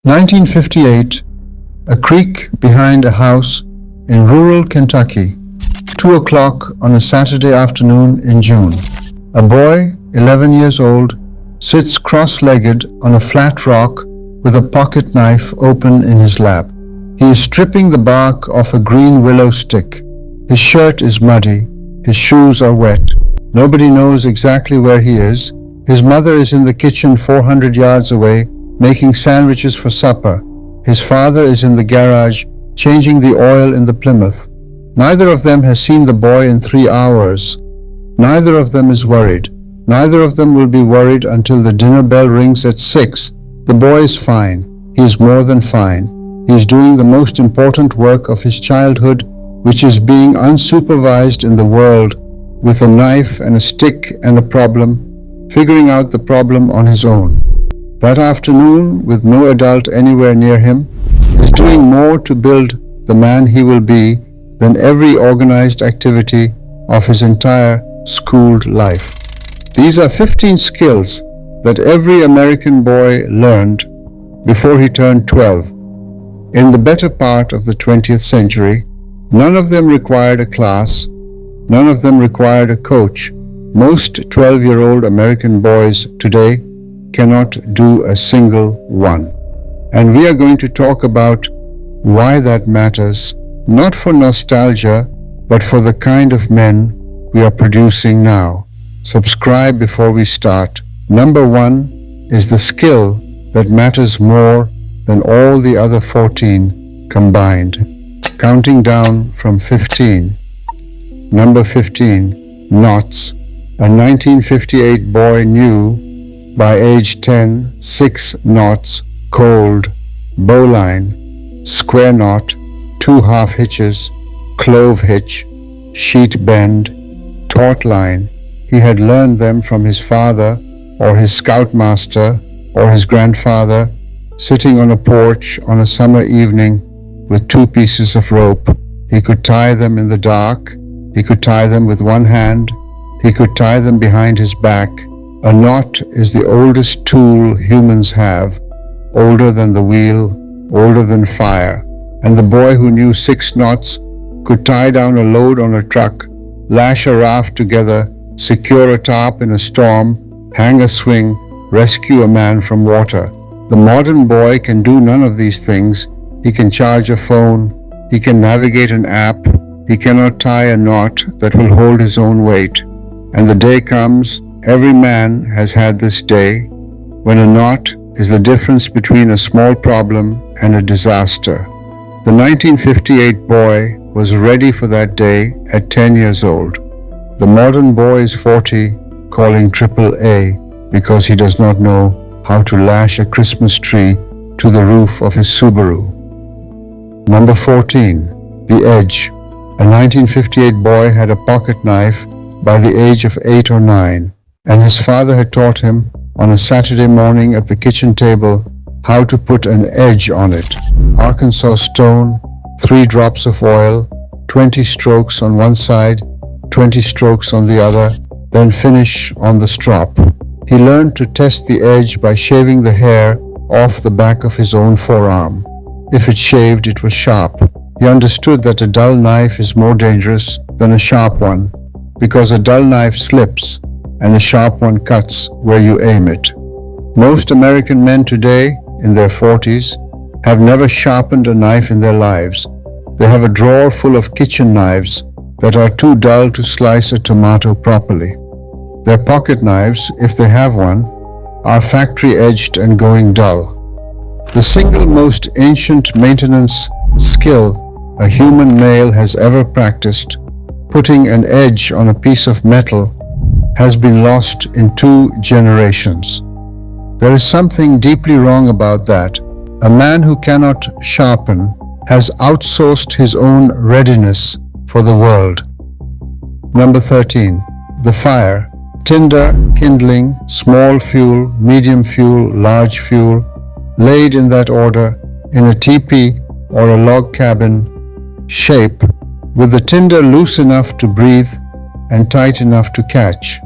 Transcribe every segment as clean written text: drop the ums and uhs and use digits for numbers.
1958, a creek behind a house in rural Kentucky, 2 o'clock on a Saturday afternoon in June. A boy, 11 years old, sits cross-legged on a flat rock with a pocket knife open in his lap. He is stripping the bark off a green willow stick. His shirt is muddy, his shoes are wet. Nobody knows exactly where he is. His mother is in the kitchen 400 yards away, making sandwiches for supper. His father is in the garage, changing the oil in the Plymouth. Neither of them has seen the boy in 3 hours. Neither of them is worried. Neither of them will be worried until the dinner bell rings at 6. The boy is fine. He is more than fine. He is doing the most important work of his childhood, which is being unsupervised in the world with a knife and a stick and a problem, figuring out the problem on his own. That afternoon, with no adult anywhere near him, is doing more to build the man he will be than every organized activity of his entire schooled life. These are 15 skills that every American boy learned before he turned 12. In the better part of the 20th century, none of them required a class, none of them required a coach. Most 12-year-old American boys today cannot do a single one. And we are going to talk about why that matters, not for nostalgia, but for the kind of men we are producing now. Subscribe before we start. Number 1 is the skill that matters more than all the other 14 combined. Counting down from 15. Number 15, knots. A 1958 boy knew by age 10, 6 knots, cold, bowline, square knot, 2 half hitches, clove hitch, sheet bend, taut line. He had learned them from his father or his scoutmaster or his grandfather, sitting on a porch on a summer evening with 2 pieces of rope. He could tie them in the dark. He could tie them with one hand. He could tie them behind his back. A knot is the oldest tool humans have, older than the wheel, older than fire. And the boy who knew 6 knots could tie down a load on a truck, lash a raft together, secure a tarp in a storm, hang a swing, rescue a man from water. The modern boy can do none of these things. He can charge a phone. He can navigate an app. He cannot tie a knot that will hold his own weight. And the day comes, every man has had this day, when a knot is the difference between a small problem and a disaster. The 1958 boy was ready for that day at 10 years old. The modern boy is 40, calling AAA because he does not know how to lash a Christmas tree to the roof of his Subaru. Number 14, the edge. A 1958 boy had a pocket knife by the age of 8 or 9, and his father had taught him on a Saturday morning at the kitchen table how to put an edge on it. Arkansas stone, 3 drops of oil, 20 strokes on one side, 20 strokes on the other, then finish on the strop. He learned to test the edge by shaving the hair off the back of his own forearm. If it shaved, it was sharp. He understood that a dull knife is more dangerous than a sharp one, because a dull knife slips and a sharp one cuts where you aim it. Most American men today, in their 40s, have never sharpened a knife in their lives. They have a drawer full of kitchen knives that are too dull to slice a tomato properly. Their pocket knives, if they have one, are factory-edged and going dull. The single most ancient maintenance skill a human male has ever practiced, putting an edge on a piece of metal, has been lost in 2 generations. There is something deeply wrong about that. A man who cannot sharpen has outsourced his own readiness for the world. Number 13, the fire. Tinder, kindling, small fuel, medium fuel, large fuel, laid in that order in a teepee or a log cabin shape, with the tinder loose enough to breathe and tight enough to catch.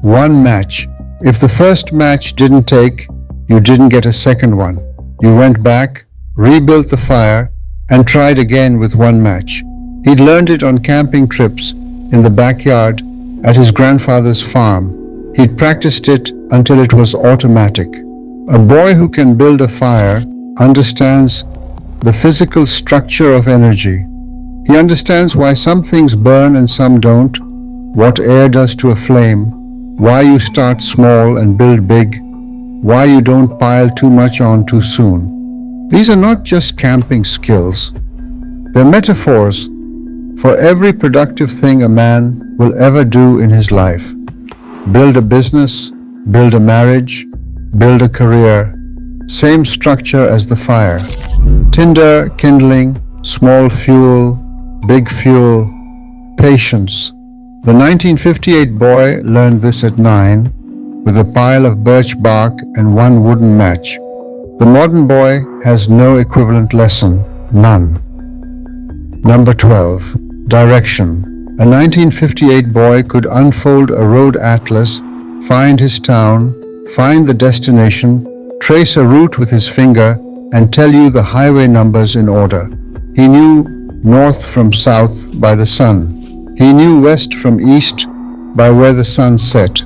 1 match. If the first match didn't take, you didn't get a second one. You went back, rebuilt the fire, and tried again with one match. He'd learned it on camping trips in the backyard at his grandfather's farm. He'd practiced it until it was automatic. A boy who can build a fire understands the physical structure of energy. He understands why some things burn and some don't, what air does to a flame, why you start small and build big, why you don't pile too much on too soon. These are not just camping skills. They're metaphors for every productive thing a man will ever do in his life. Build a business, build a marriage, build a career. Same structure as the fire. Tinder, kindling, small fuel, big fuel, patience. The 1958 boy learned this at 9 with a pile of birch bark and one wooden match. The modern boy has no equivalent lesson, none. Number 12. Direction. A 1958 boy could unfold a road atlas, find his town, find the destination, trace a route with his finger, and tell you the highway numbers in order. He knew north from south by the sun. He knew west from east by where the sun set.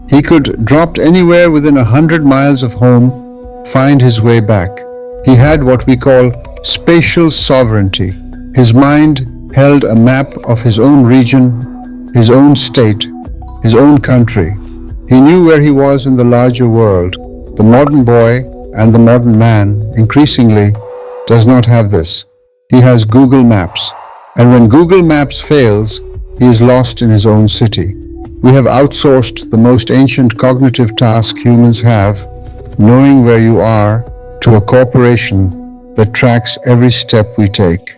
He could, dropped anywhere within 100 miles of home, find his way back. He had what we call spatial sovereignty. His mind held a map of his own region, his own state, his own country. He knew where he was in the larger world. The modern boy and the modern man, increasingly, does not have this. He has Google Maps. And when Google Maps fails, he is lost in his own city. We have outsourced the most ancient cognitive task humans have, knowing where you are, to a corporation that tracks every step we take.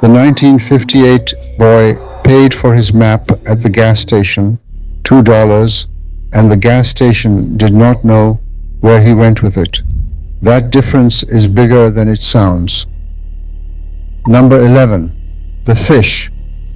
The 1958 boy paid for his map at the gas station, $2, and the gas station did not know where he went with it. That difference is bigger than it sounds. Number 11. The fish.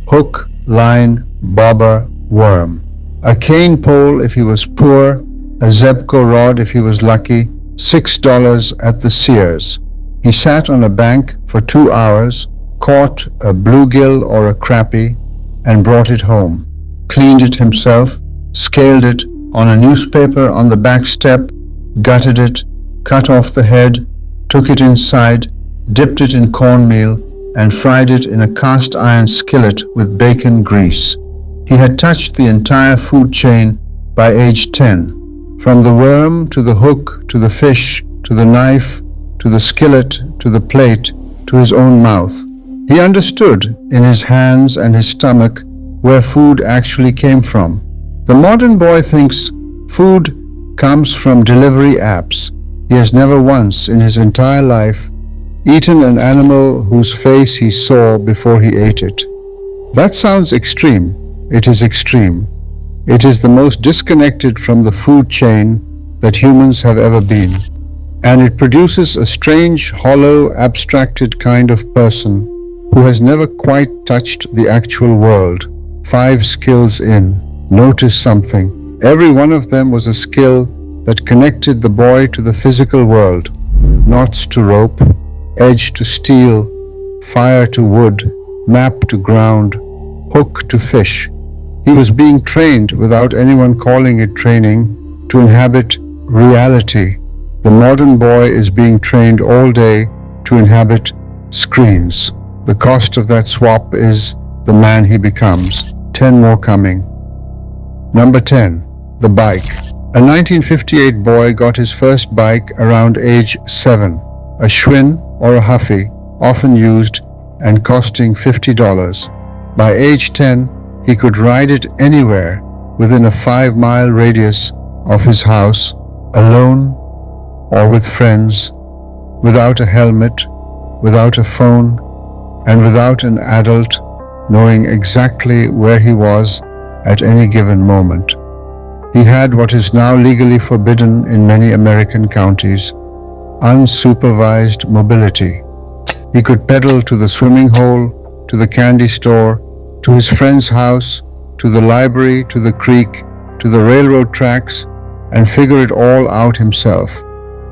Hook, line, bobber, worm. A cane pole if he was poor, a Zebco rod if he was lucky, $6 at the Sears. He sat on a bank for 2 hours, caught a bluegill or a crappie, and brought it home. Cleaned it himself, scaled it on a newspaper on the back step, gutted it, cut off the head, took it inside, dipped it in cornmeal, and fried it in a cast iron skillet with bacon grease. He had touched the entire food chain by age 10. From the worm to the hook to the fish to the knife to the skillet to the plate to his own mouth. He understood in his hands and his stomach where food actually came from. The modern boy thinks food comes from delivery apps. He has never once in his entire life eaten an animal whose face he saw before he ate it. That sounds extreme. It is extreme. It is the most disconnected from the food chain that humans have ever been. And it produces a strange, hollow, abstracted kind of person who has never quite touched the actual world. 5 skills in. Notice something. Every one of them was a skill that connected the boy to the physical world. Knots to rope, edge to steel, fire to wood, map to ground, hook to fish. He was being trained, without anyone calling it training, to inhabit reality. The modern boy is being trained all day to inhabit screens. The cost of that swap is the man he becomes. 10 more coming. Number 10. The bike. A 1958 boy got his first bike around age 7. A Schwinn or a Huffy, often used and costing $50. By age 10, he could ride it anywhere within a 5-mile radius of his house, alone or with friends, without a helmet, without a phone, and without an adult knowing exactly where he was at any given moment. He had what is now legally forbidden in many American counties, unsupervised mobility. He could pedal to the swimming hole, to the candy store, to his friend's house, to the library, to the creek, to the railroad tracks, and figure it all out himself.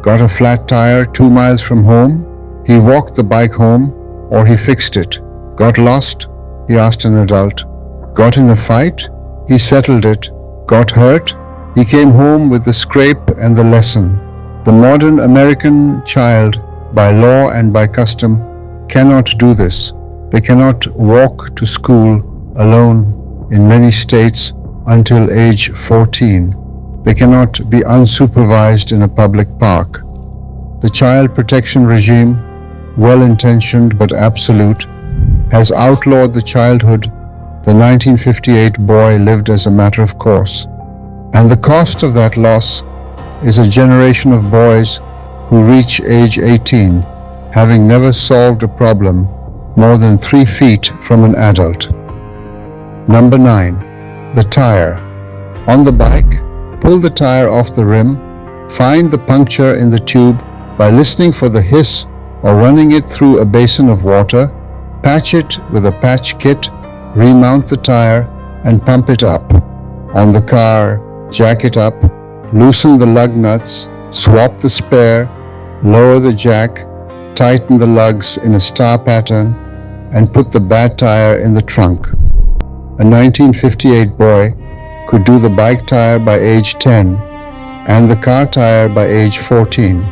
got a flat tire 2 miles from home, he walked the bike home, or he fixed it. Got lost, he asked an adult. Got in a fight, he settled it. Got hurt, he came home with the scrape and the lesson. The modern American child, by law and by custom, cannot do this. They cannot walk to school alone in many states until age 14. They cannot be unsupervised in a public park. The child protection regime, well-intentioned but absolute, has outlawed the childhood the 1958 boy lived as a matter of course. And the cost of that loss is a generation of boys who reach age 18, having never solved a problem more than 3 feet from an adult. Number 9. The tire. On the bike, pull the tire off the rim, find the puncture in the tube by listening for the hiss or running it through a basin of water, patch it with a patch kit, remount the tire and pump it up. On the car, jack it up, loosen the lug nuts, swap the spare, lower the jack, tighten the lugs in a star pattern, and put the bad tire in the trunk. A 1958 boy could do the bike tire by age 10 and the car tire by age 14,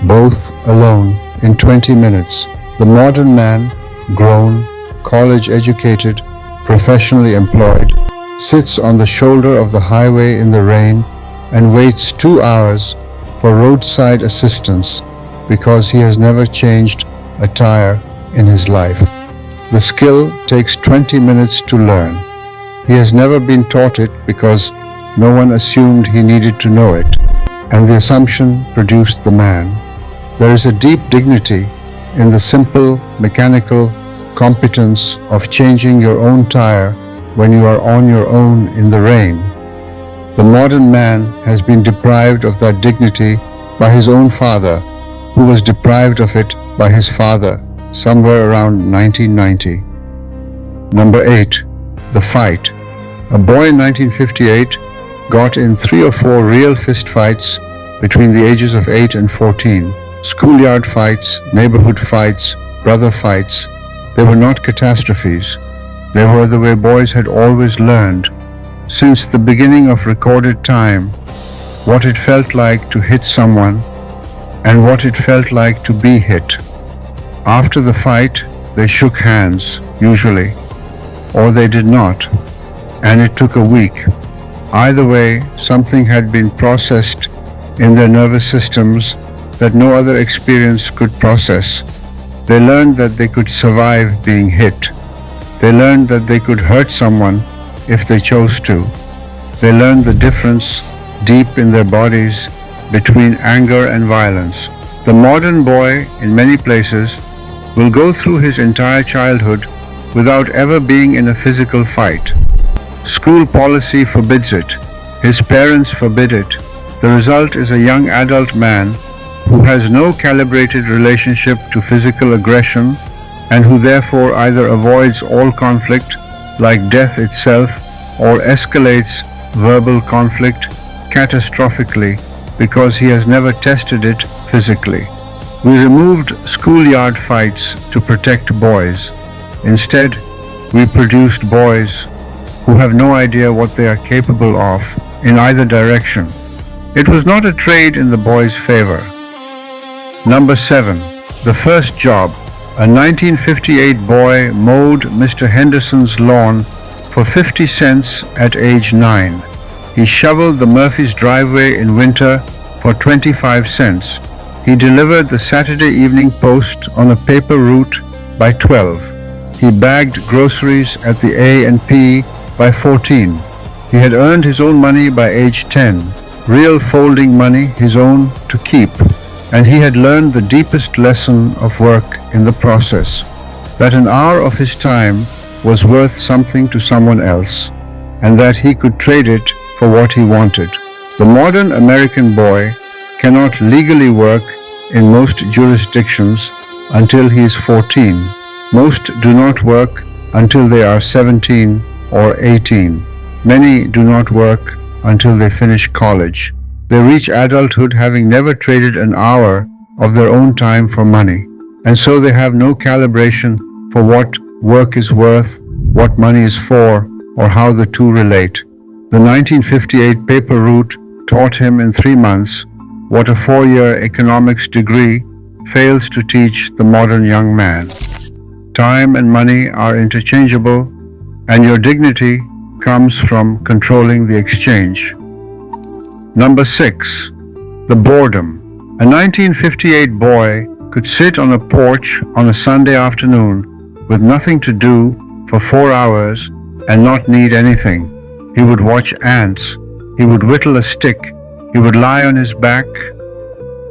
both alone in 20 minutes. The modern man, grown, college-educated, professionally employed, sits on the shoulder of the highway in the rain and waits 2 hours for roadside assistance because he has never changed a tire in his life. The skill takes 20 minutes to learn. He has never been taught it because no one assumed he needed to know it, and the assumption produced the man. There is a deep dignity in the simple, mechanical competence of changing your own tire when you are on your own in the rain. The modern man has been deprived of that dignity by his own father, who was deprived of it by his father somewhere around 1990. Number 8. The fight. A boy in 1958 got in 3 or 4 real fist fights between the ages of 8 and 14. Schoolyard fights, neighborhood fights, brother fights. They were not catastrophes. They were the way boys had always learned, since the beginning of recorded time, what it felt like to hit someone and what it felt like to be hit. After the fight, they shook hands, usually, or they did not, and it took a week. Either way, something had been processed in their nervous systems that no other experience could process. They learned that they could survive being hit. They learned that they could hurt someone if they chose to. They learned the difference deep in their bodies between anger and violence. The modern boy, in many places, will go through his entire childhood without ever being in a physical fight. School policy forbids it. His parents forbid it. The result is a young adult man who has no calibrated relationship to physical aggression and who therefore either avoids all conflict, like death itself, or escalates verbal conflict catastrophically because he has never tested it physically. We removed schoolyard fights to protect boys. Instead, we produced boys who have no idea what they are capable of in either direction. It was not a trade in the boy's favor. Number 7. The first job. A 1958 boy mowed Mr. Henderson's lawn for 50 cents at age 9. He shoveled the Murphy's driveway in winter for 25 cents. He delivered the Saturday Evening Post on a paper route by 12. He bagged groceries at the A&P by 14. He had earned his own money by age 10, real folding money, his own to keep. And he had learned the deepest lesson of work in the process, that an hour of his time was worth something to someone else, and that he could trade it for what he wanted. The modern American boy cannot legally work in most jurisdictions until he is 14. Most do not work until they are 17 or 18. Many do not work until they finish college. They reach adulthood having never traded an hour of their own time for money, and so they have no calibration for what work is worth, what money is for, or how the two relate. The 1958 paper route taught him in 3 months what a 4-year economics degree fails to teach the modern young man. Time and money are interchangeable, and your dignity comes from controlling the exchange. Number 6. The boredom. A 1958 boy could sit on a porch on a Sunday afternoon with nothing to do for 4 hours and not need anything. He would watch ants. He would whittle a stick. He would lie on his back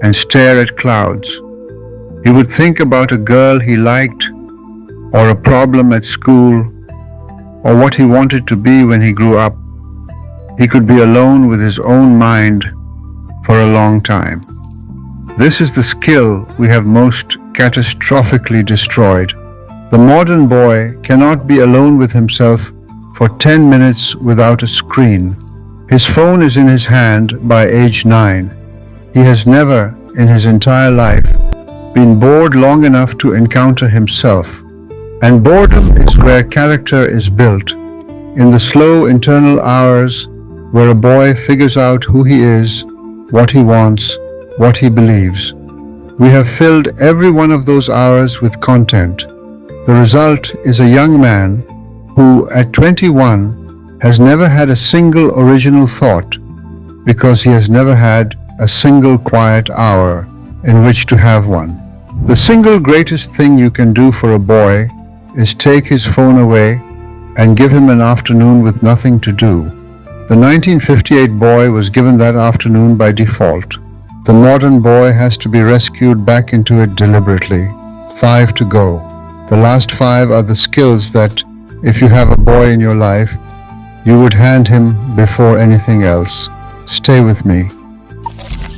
and stare at clouds. He would think about a girl he liked, or a problem at school, or what he wanted to be when he grew up. He could be alone with his own mind for a long time. This is the skill we have most catastrophically destroyed. The modern boy cannot be alone with himself for 10 minutes without a screen. His phone is in his hand by age 9. He has never, in his entire life, been bored long enough to encounter himself. And boredom is where character is built, in the slow internal hours where a boy figures out who he is, what he wants, what he believes. We have filled every one of those hours with content. The result is a young man who, at 21, has never had a single original thought because he has never had a single quiet hour in which to have one. The single greatest thing you can do for a boy is take his phone away and give him an afternoon with nothing to do. The 1958 boy was given that afternoon by default. The modern boy has to be rescued back into it deliberately. 5 to go. The last 5 are the skills that, if you have a boy in your life, you would hand him before anything else. Stay with me.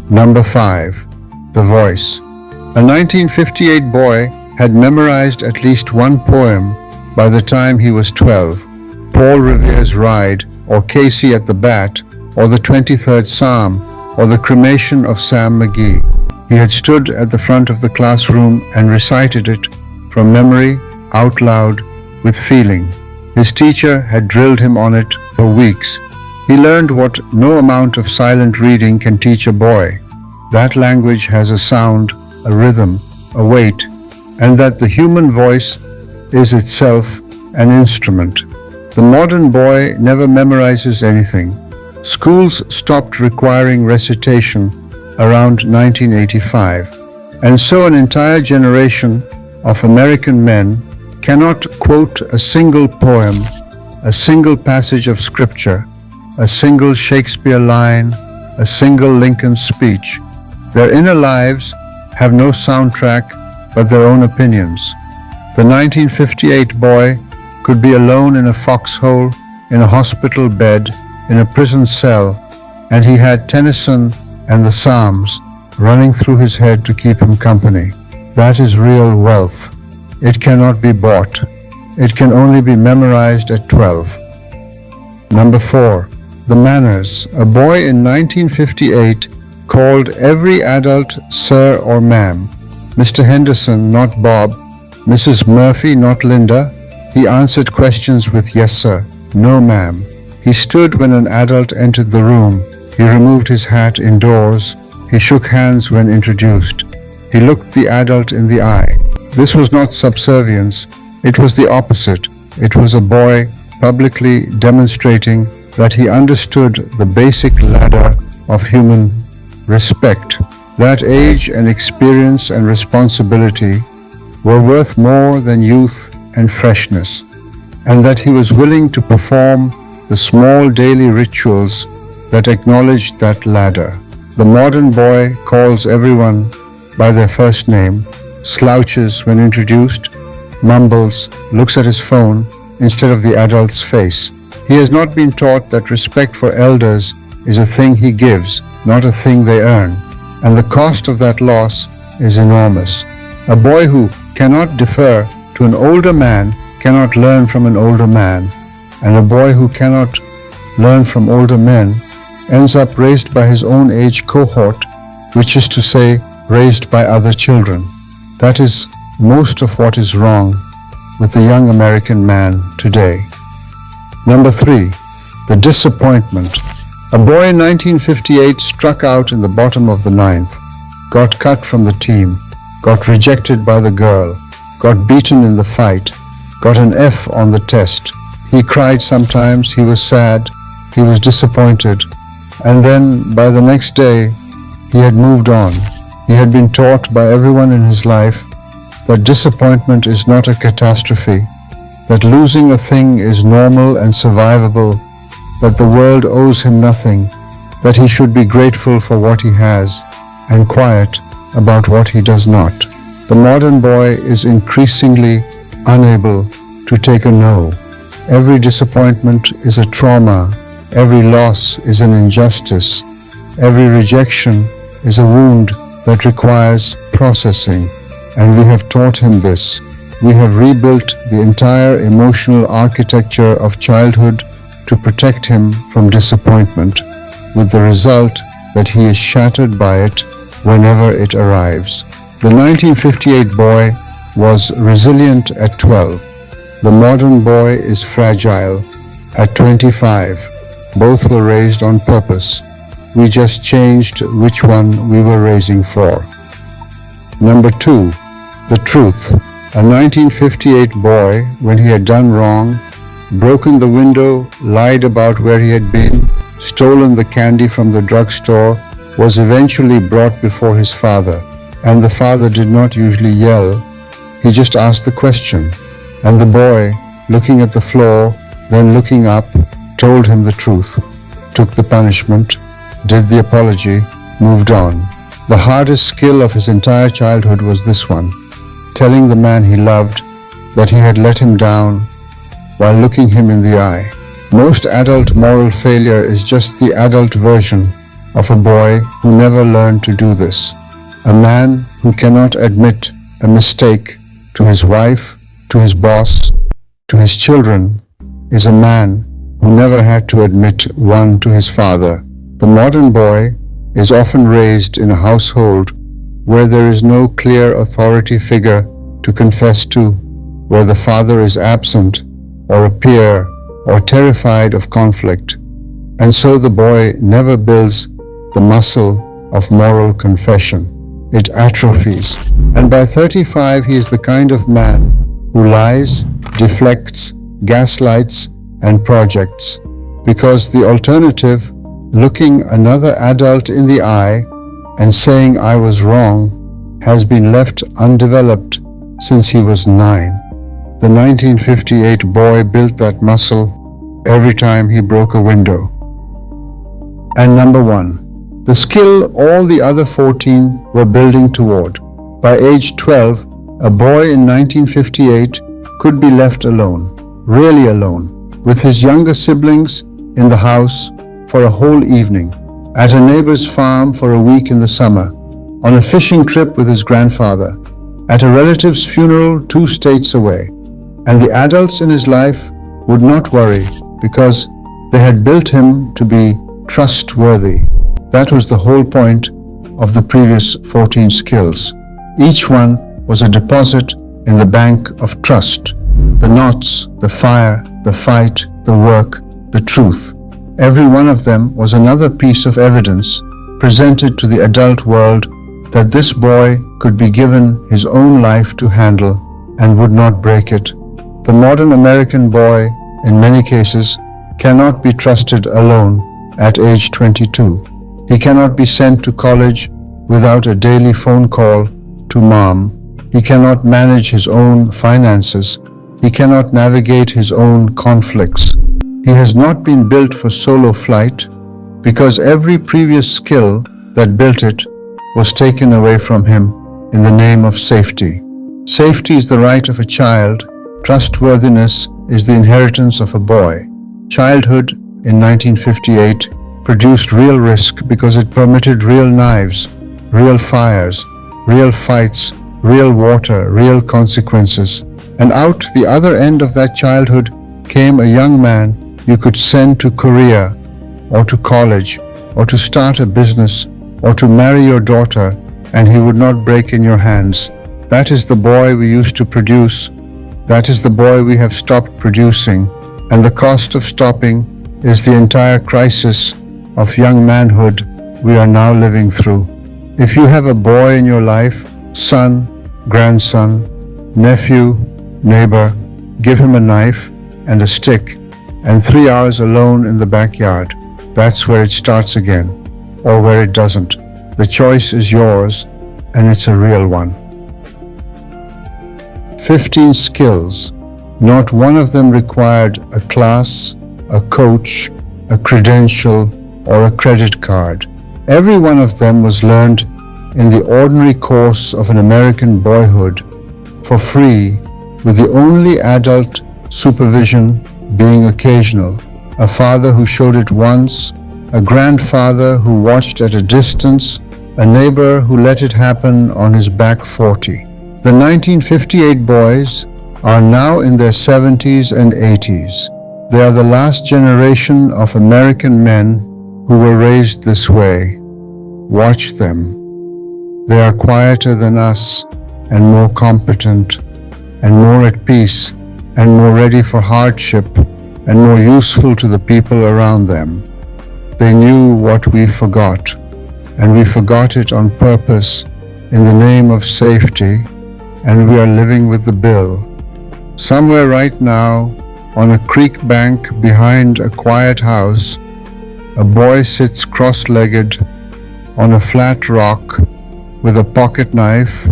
Number 5. The voice. A 1958 boy had memorized at least one poem by the time he was 12. Paul Revere's Ride, or Casey at the Bat, or the 23rd Psalm, or the Cremation of Sam McGee. He had stood at the front of the classroom and recited it from memory, out loud, with feeling. His teacher had drilled him on it for weeks. He learned what no amount of silent reading can teach a boy. That language has a sound, a rhythm, a weight, and that the human voice is itself an instrument. The modern boy never memorizes anything. Schools stopped requiring recitation around 1985, and so an entire generation of American men cannot quote a single poem, a single passage of scripture, a single Shakespeare line, a single Lincoln speech. Their inner lives have no soundtrack but their own opinions. The 1958 boy could be alone in a foxhole, in a hospital bed, in a prison cell, and he had Tennyson and the Psalms running through his head to keep him company. That is real wealth. It cannot be bought. It can only be memorized at 12. Number 4. The manners. A boy in 1958 called every adult sir or ma'am. Mr. Henderson, not Bob. Mrs. Murphy, not Linda. He answered questions with yes sir, no ma'am. He stood when an adult entered the room. He removed his hat indoors. He shook hands when introduced. He looked the adult in the eye. This was not subservience. It was the opposite. It was a boy publicly demonstrating that he understood the basic ladder of human respect. That age and experience and responsibility were worth more than youth and freshness, and that he was willing to perform the small daily rituals that acknowledged that ladder. The modern boy calls everyone by their first name, slouches when introduced, mumbles, looks at his phone instead of the adult's face. He has not been taught that respect for elders is a thing he gives, not a thing they earn, and the cost of that loss is enormous. A boy who cannot defer to an older man cannot learn from an older man, and a boy who cannot learn from older men ends up raised by his own age cohort, which is to say, raised by other children. That is most of what is wrong with the young American man today. Number 3, the disappointment. A boy in 1958 struck out in the bottom of the 9th, got cut from the team, got rejected by the girl, got beaten in the fight, got an F on the test. He cried sometimes, he was sad, he was disappointed, and then by the next day he had moved on. He had been taught by everyone in his life that disappointment is not a catastrophe, that losing a thing is normal and survivable, that the world owes him nothing, that he should be grateful for what he has and quiet about what he does not. The modern boy is increasingly unable to take a no. Every disappointment is a trauma, every loss is an injustice, every rejection is a wound that requires processing, and we have taught him this. We have rebuilt the entire emotional architecture of childhood to protect him from disappointment, with the result that he is shattered by it whenever it arrives. The 1958 boy was resilient at 12. The modern boy is fragile at 25. Both were raised on purpose. We just changed which one we were raising for. Number 2, the truth. A 1958 boy, when he had done wrong, broken the window, lied about where he had been, stolen the candy from the drugstore, was eventually brought before his father. And the father did not usually yell, he just asked the question. And the boy, looking at the floor, then looking up, told him the truth, took the punishment, did the apology, moved on. The hardest skill of his entire childhood was this one, telling the man he loved that he had let him down while looking him in the eye. Most adult moral failure is just the adult version of a boy who never learned to do this. A man who cannot admit a mistake to his wife, to his boss, to his children, is a man who never had to admit one to his father. The modern boy is often raised in a household where there is no clear authority figure to confess to, where the father is absent or a peer or terrified of conflict, and so the boy never builds the muscle of moral confession. It atrophies, and by 35 he is the kind of man who lies, deflects, gaslights, and projects, because the alternative, looking another adult in the eye and saying I was wrong, has been left undeveloped since he was 9. The 1958 boy built that muscle every time he broke a window. And number 1, the skill all the other 14 were building toward. By age 12, a boy in 1958 could be left alone, really alone, with his younger siblings in the house for a whole evening, at a neighbor's farm for a week in the summer, on a fishing trip with his grandfather, at a relative's funeral 2 states away. And the adults in his life would not worry because they had built him to be trustworthy. That was the whole point of the previous 14 skills. Each one was a deposit in the bank of trust. The knots, the fire, the fight, the work, the truth. Every one of them was another piece of evidence presented to the adult world that this boy could be given his own life to handle and would not break it. The modern American boy, in many cases, cannot be trusted alone at age 22. He cannot be sent to college without a daily phone call to mom. He cannot manage his own finances. He cannot navigate his own conflicts. He has not been built for solo flight because every previous skill that built it was taken away from him in the name of safety. Safety is the right of a child. Trustworthiness is the inheritance of a boy. Childhood in 1958 produced real risk because it permitted real knives, real fires, real fights, real water, real consequences. And out the other end of that childhood came a young man you could send to Korea or to college or to start a business, or to marry your daughter, and he would not break in your hands. That is the boy we used to produce. That is the boy we have stopped producing, and the cost of stopping is the entire crisis of young manhood we are now living through. If you have a boy in your life, son, grandson, nephew, neighbor, give him a knife and a stick and 3 hours alone in the backyard. That's where it starts again, or where it doesn't. The choice is yours, and it's a real one. 15 skills. Not one of them required a class, a coach, a credential, or a credit card. Every one of them was learned in the ordinary course of an American boyhood, for free, with the only adult supervision being occasional. A father who showed it once, a grandfather who watched at a distance, a neighbor who let it happen on his back 40. The 1958 boys are now in their 70s and 80s. They are the last generation of American men who were raised this way. Watch them. They are quieter than us, and more competent, and more at peace, and more ready for hardship, and more useful to the people around them. They knew what we forgot, and we forgot it on purpose in the name of safety, and we are living with the bill. Somewhere right now, on a creek bank behind a quiet house, a boy sits cross-legged on a flat rock with a pocket knife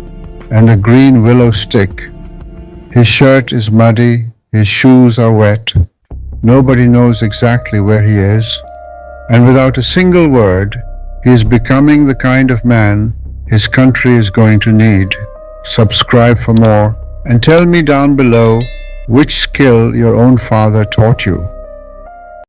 and a green willow stick. His shirt is muddy, his shoes are wet. Nobody knows exactly where he is, and without a single word, he is becoming the kind of man his country is going to need. Subscribe for more, and tell me down below which skill your own father taught you.